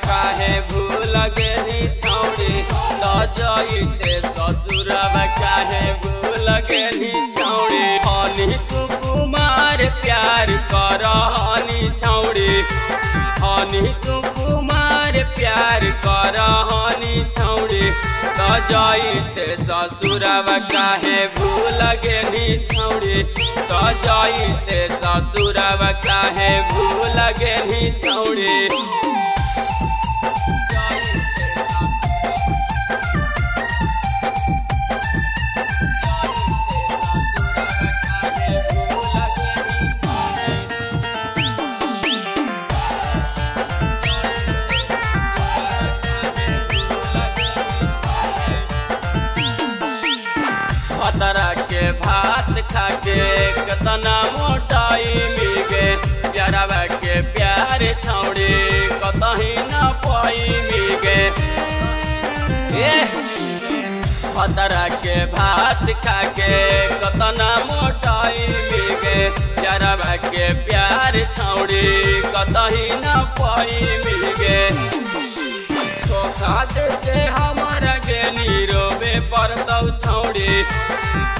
काहे भूल गेली छौड़ी जाइते ससुरब काहे भूल गेली छौड़ी हनी तू कुमार प्यार कर हनी छौड़ी हनी तू कुमार प्यार कर हनी छौड़ी जाइते ससुरब काहे भूल गेली छौड़ी जाइते ससुरब काहे भूल गेली छौड़ी भतरा के भात खाके कतना मोटाई मिल गे प्यारवा के प्यार छौड़ी कतही न पाई मिल गे भतरा के भात खाके कतना मोटाई मिल गे प्यारवा के प्यार छौड़ी कतही न पाई मिल गे धोखा देते हमारा गेली रोबे पड़तौ छौड़ी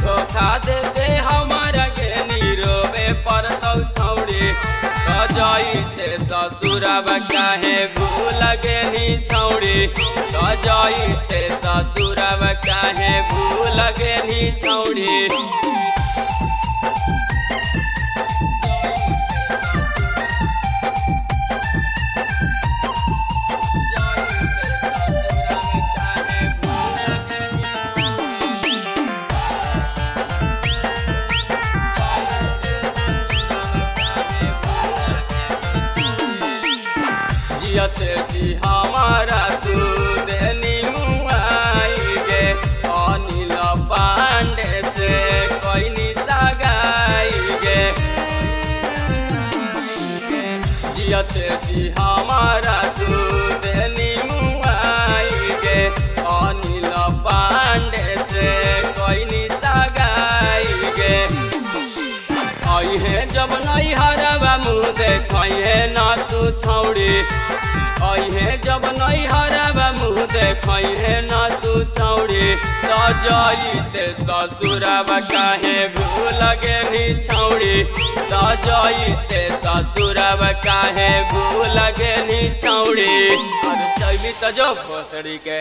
धोखा देते हमारा गेली रोबे पड़तौ छौड़ी जाइते ससुरब काहे भूल गेली छौड़ी जाइते ससुरब काहे भूल गेली छौड़ी जी हमारा तू देनी मुआई गे अनिल पांडे से कोई निशागाई गे जियते जी हमारा तू देनी मुआई गे अनिल पांडे से कोई निशागाई गे अहे जब नहीं हरवा मुँह देखिए ना तू छौड़ी अहे जब नहीं हरवा मुँह देखिए ना तू छौड़ी जाइते ससुरब काहे भूल गेली छौड़ी जाइते ससुरब काहे भूल गेली छौड़ी अरे चली तो जो भोसड़ी के।